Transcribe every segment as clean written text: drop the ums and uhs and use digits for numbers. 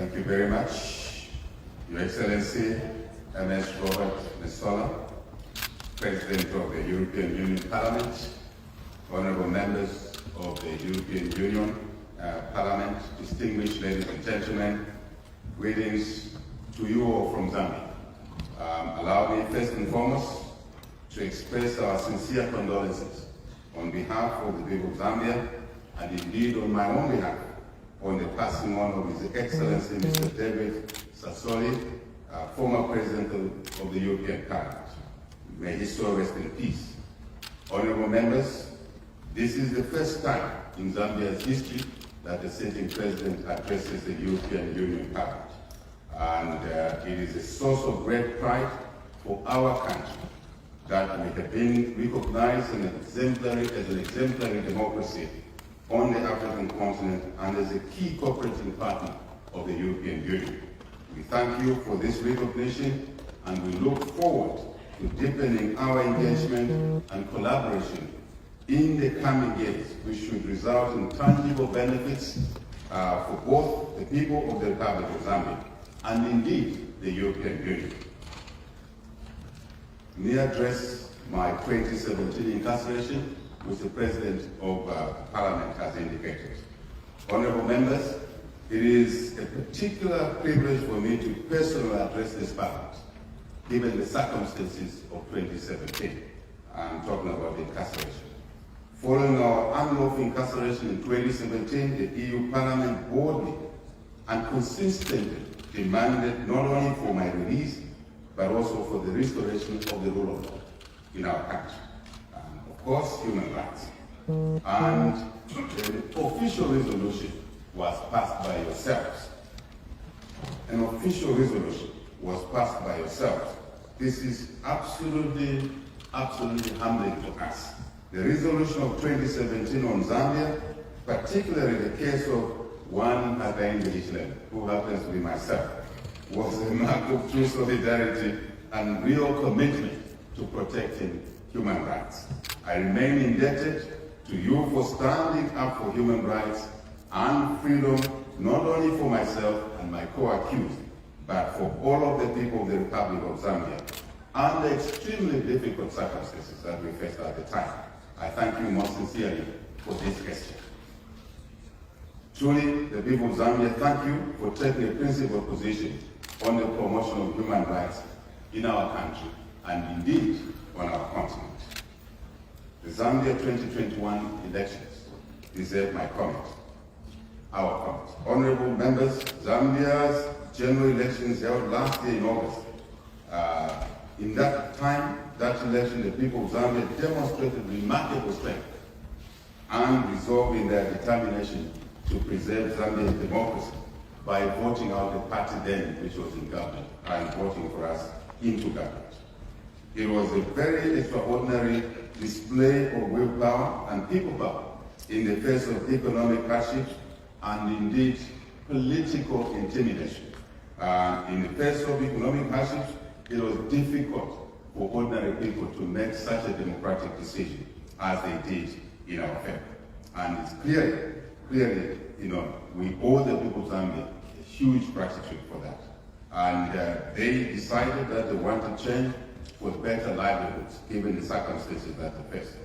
Thank you very much, Your Excellency, MS Robert Nessola, President of the European Union Parliament, honorable members of the European Union Parliament, distinguished ladies and gentlemen, greetings to you all from Zambia. Allow me first and foremost to express our sincere condolences on behalf of the people of Zambia, and indeed on my own behalf, on the passing on of His Excellency Mr. David Sassoli, former President of the European Parliament. May his soul rest in peace. Honorable members, this is the first time in Zambia's history that the sitting President addresses the European Union Parliament. And it is a source of great pride for our country that we have been recognized as an exemplary democracy on the African continent and as a key cooperating partner of the European Union. We thank you for this recognition, and we look forward to deepening our engagement and collaboration in the coming years, which should result in tangible benefits for both the people of the Republic of Zambia and indeed the European Union. May I address my 2017 incarceration, which the President of Parliament has indicated. Honorable members, it is a particular privilege for me to personally address this Parliament, given the circumstances of 2017. I'm talking about the incarceration. Following our unlawful incarceration in 2017, the EU Parliament boldly and consistently demanded not only for my release, but also for the restoration of the rule of law in our country. And of course, human rights. And the official resolution was passed by yourselves. An official resolution was passed by yourselves. This is absolutely humbling to us. The resolution of 2017 on Zambia, particularly the case of one Hakainde Hichilema, who happens to be myself, was a mark of true solidarity and real commitment to protecting human rights. I remain indebted to you for standing up for human rights and freedom, not only for myself and my co-accused, but for all of the people of the Republic of Zambia, under extremely difficult circumstances that we faced at the time. I thank you most sincerely for this question. Truly, the people of Zambia thank you for taking a principled position on the promotion of human rights in our country and indeed on our continent. The Zambia 2021 elections deserve my comment, our comment. Honorable members, Zambia's general elections held last year in August. In that time, that election, the people of Zambia demonstrated remarkable strength and resolve in their determination to preserve Zambia's democracy by voting out the party then, which was in government, and voting for us into government. It was a very extraordinary display of willpower and people power in the face of economic hardship and indeed political intimidation. In the face of economic hardship, it was difficult for ordinary people to make such a democratic decision as they did in our favor. And it's clearly, we owe the people of Zambia a huge gratitude for that. And they decided that they wanted change for better livelihoods, given the circumstances that they faced.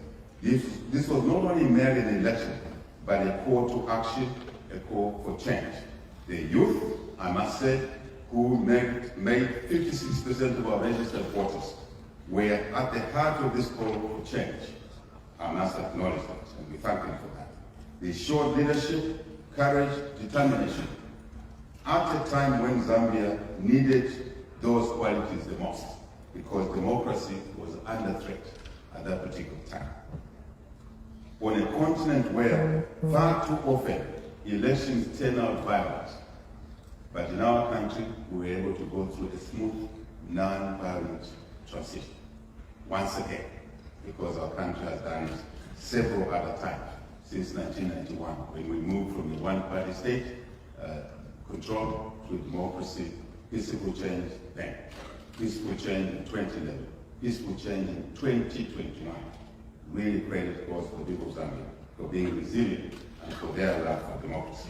This was not only merely an election, but a call to action, a call for change. The youth, I must say, who made 56% of our registered voters, were at the heart of this call for change. I must acknowledge that, and we thank them for that. They showed leadership, courage, determination, at a time when Zambia needed those qualities the most, because democracy was under threat at that particular time. On a continent where far too often elections turn out violent, but in our country, we were able to go through a smooth, non-violent transition. Once again, because our country has done it several other times since 1991, when we moved from the one-party state control to democracy, peaceful change then, peaceful change in 2011, peaceful change in 2021. Really credit goes to the people of Zambia for being resilient and for their love for democracy.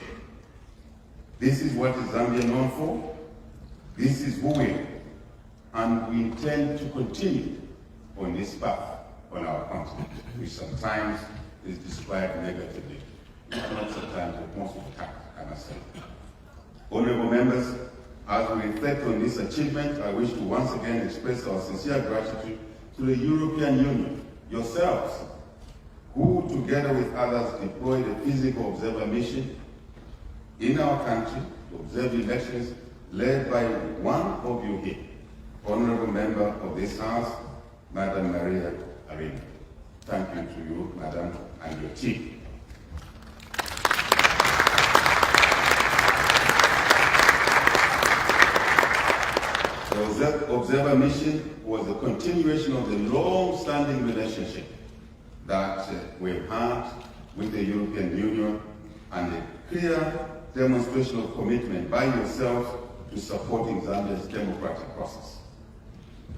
This is what is Zambia known for. This is who we are. And we intend to continue on this path on our continent, which sometimes is described negatively. Not sometimes, but most of the time, I must say. Honorable members, as we reflect on this achievement, I wish to once again express our sincere gratitude to the European Union, yourselves, who together with others deployed a physical observer mission in our country to observe elections led by one of you here, honorable member of this House, Madam Maria Arena. Thank you to you, Madam, and your team. The observer mission was a continuation of the long-standing relationship that we've had with the European Union and a clear demonstration of commitment by yourselves to supporting Zambia's democratic process.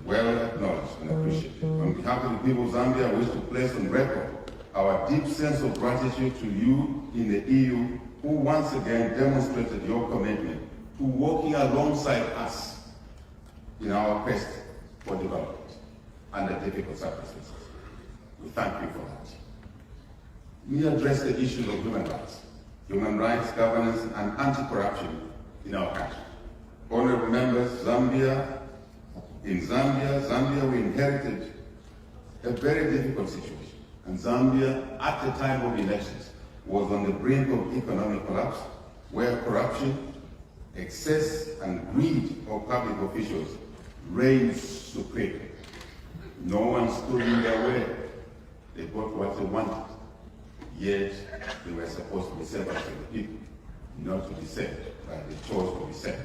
Well acknowledged and appreciated. On behalf of the people of Zambia, I wish to place on record our deep sense of gratitude to you in the EU, who once again demonstrated your commitment to working alongside us in our quest for development under difficult circumstances. We thank you for that. We address the issues of human rights, governance, and anti-corruption in our country. Honorable members, in Zambia, we inherited a very difficult situation. And Zambia, at the time of elections, was on the brink of economic collapse, where corruption, excess, and greed of public officials reigned supreme. No one stood in their way. They got what they wanted. Yet, they were supposed to be servants of the people, not to be served, but they chose to be served.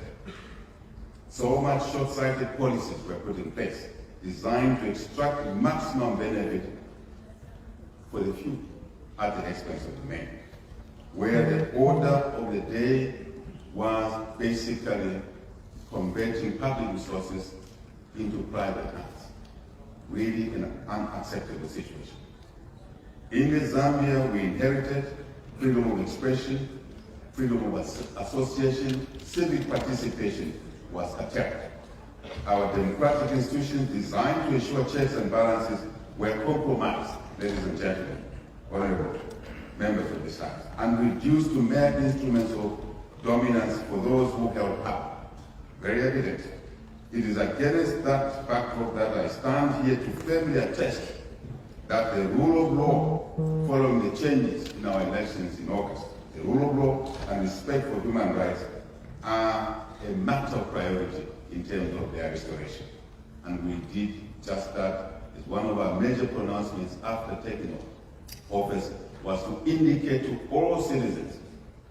So much short-sighted policies were put in place, designed to extract maximum benefit for the few at the expense of the many, where the order of the day was basically converting public resources into private hands. Really an unacceptable situation. In the Zambia, we inherited freedom of expression, freedom of association, civic participation was attacked. Our democratic institutions designed to ensure checks and balances were compromised, ladies and gentlemen, honorable members of this House, and reduced to mere instruments of dominance for those who held power. Very evident. It is against that backdrop that I stand here to firmly attest that the rule of law, following the changes in our elections in August, the rule of law and respect for human rights are a matter of priority in terms of their restoration. And we did just that. As one of our major pronouncements after taking office was to indicate to all citizens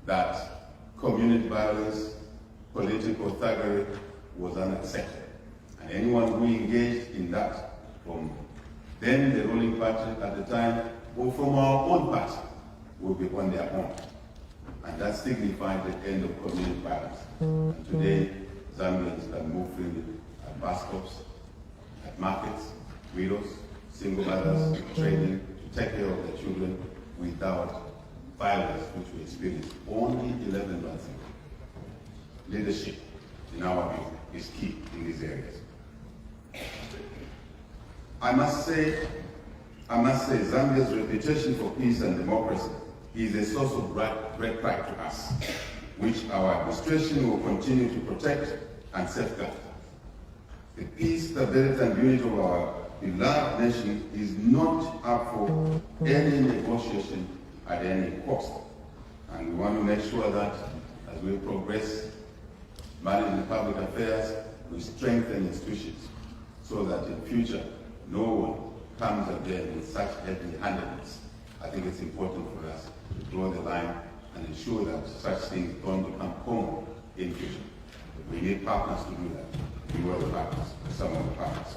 that community violence, political thuggery was unacceptable. And anyone who engaged in that, from then the ruling party at the time, or from our own party, will be on their own. And that signified the end of community violence. And today, Zambians can move freely at bus stops, at markets, widows, single mothers, training, to take care of their children without violence, which we experienced only 11 months ago. Leadership, in our view, is key in these areas. I must say, Zambia's reputation for peace and democracy is a source of great pride to us, which our administration will continue to protect and safeguard. The peace, stability, and unity of our beloved nation is not up for any negotiation at any cost. And we want to make sure that as we progress managing public affairs, we strengthen institutions so that in future no one comes again with such heavy-handedness. I think it's important for us to draw the line and ensure that such things don't become common in future. We need partners to do that. We were the partners, some of the partners.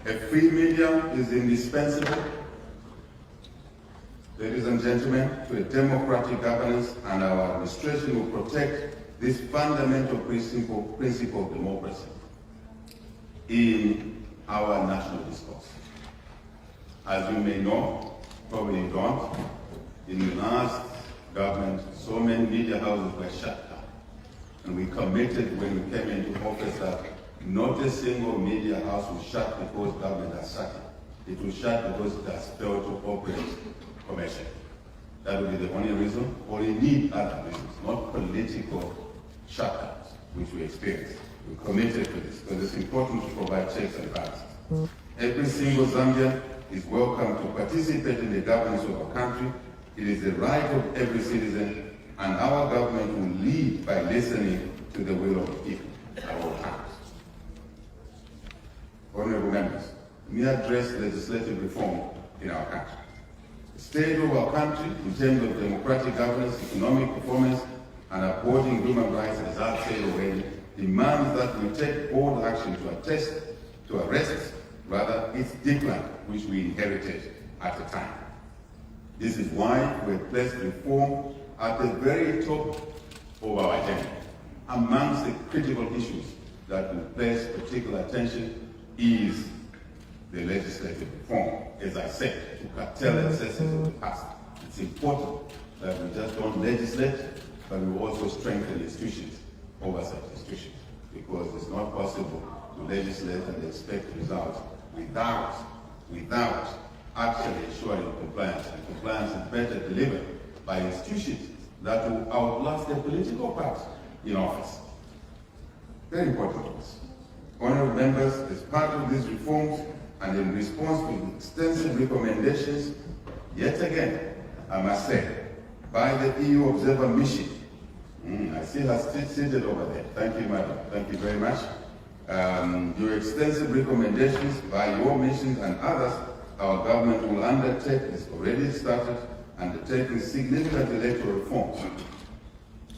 A free media is indispensable, ladies and gentlemen, to a democratic governance, and our administration will protect this fundamental principle of democracy. In our national discourse. As you may know, probably you don't, in the last government, so many media houses were shut down. And we committed when we came into office that not a single media house was shut because government has shut it. It was shut because it has failed to operate commercially. That would be the only reason, or indeed other reasons, not political shutdowns, which we experienced. We're committed to this because it's important to provide checks and balances. Every single Zambian is welcome to participate in the governance of our country. It is the right of every citizen, and our government will lead by listening to the will of the people at all times. Honorable members, we address legislative reform in our country. The state of our country, in terms of democratic governance, economic performance, and upholding human rights, as I've said already, demands that we take bold action to arrest its decline, which we inherited at the time. This is why we have placed reform at the very top of our agenda. Amongst the critical issues that we place particular attention is the legislative reform, as I said, to curtail excesses of the past. It's important that we just don't legislate, but we also strengthen institutions, oversight institutions, because it's not possible to legislate and expect results without actually ensuring compliance. And compliance is better delivered by institutions that will outlast the political party in office. Very important to us. Honorable members, as part of these reforms and in response to extensive recommendations, yet again, I must say, by the EU Observer Mission, I see her seated over there. Thank you, madam. Thank you very much. Your extensive recommendations by your missions and others, our government will undertake, is already started, undertaking significant electoral reforms.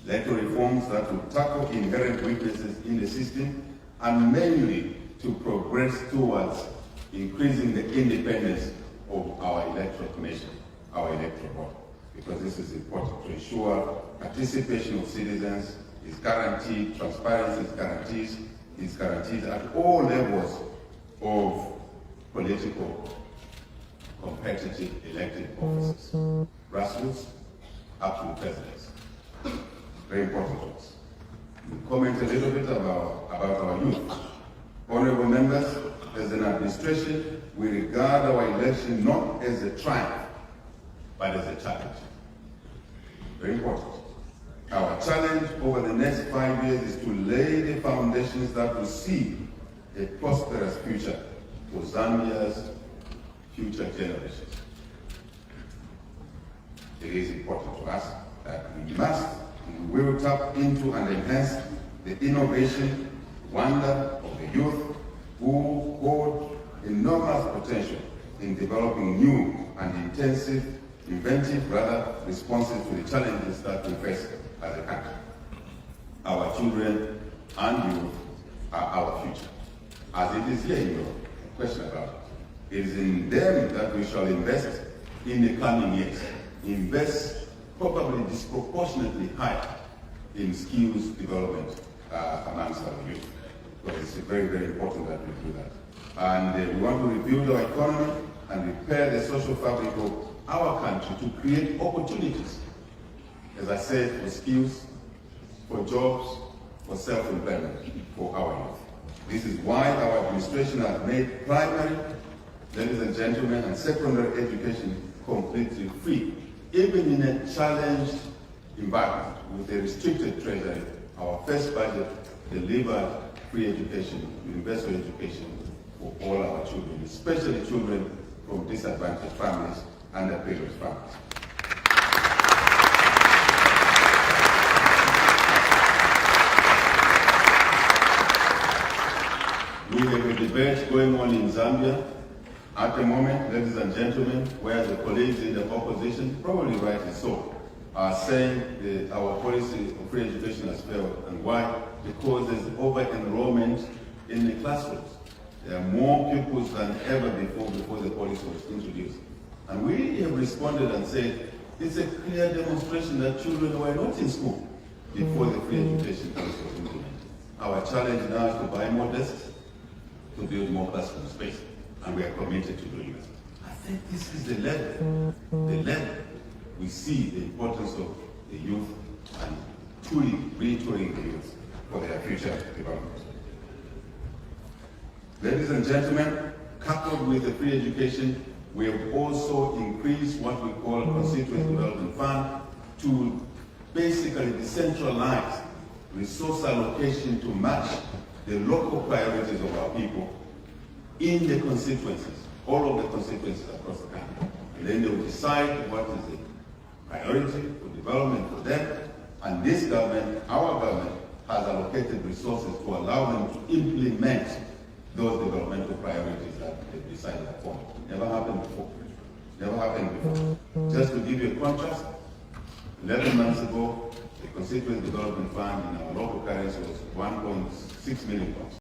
Electoral reforms that will tackle inherent weaknesses in the system and mainly to progress towards increasing the independence of our electoral commission, our electoral board, because this is important to ensure participation of citizens is guaranteed, transparency is guaranteed at all levels of political, competitive elected offices, grassroots up to the presidency. Very important to us. We comment a little bit about our youth. Honorable members, as an administration, we regard our election not as a triumph, but as a challenge. Very important. Our challenge over the next 5 years is to lay the foundations that will see a prosperous future for Zambia's future generations. It is important to us that we must and will tap into and enhance the innovation, wonder of the youth who hold enormous potential in developing new and inventive responses to the challenges that we face as a country. Our children and youth are our future. As it is here, no question about it. It is in them that we shall invest in the coming years. Invest probably disproportionately high in skills development amongst our youth. Because it's very, very important that we do that. And we want to rebuild our economy and repair the social fabric of our country to create opportunities, as I said, for skills, for jobs, for self-employment for our youth. This is why our administration has made primary, ladies and gentlemen, and secondary education completely free. Even in a challenged environment with a restricted treasury, our first budget delivered free education, universal education for all our children, especially children from disadvantaged families and underprivileged families. We have a debate going on in Zambia at the moment, ladies and gentlemen, where the colleagues in the opposition, probably rightly so, are saying that our policy of free education has failed. And why? Because there's over-enrollment in the classrooms. There are more pupils than ever before the policy was introduced. And we have responded and said, it's a clear demonstration that children were not in school before the free education policy was implemented. Our challenge now is to buy more desks, to build more classroom space, and we are committed to doing that. I think this is the level we see the importance of the youth and truly retooling the youth for their future development. Ladies and gentlemen, coupled with the free education, we have also increased what we call constituent development fund to basically decentralize resource allocation to match the local priorities of our people in the constituencies, all of the constituencies across the country. And then they will decide what is the priority for development for them. And this government, our government, has allocated resources to allow them to implement those developmental priorities that they decided upon. Never happened before. Never happened before. Just to give you a contrast, 11 months ago, the Constituent Development Fund in our local currency was $1.6 million.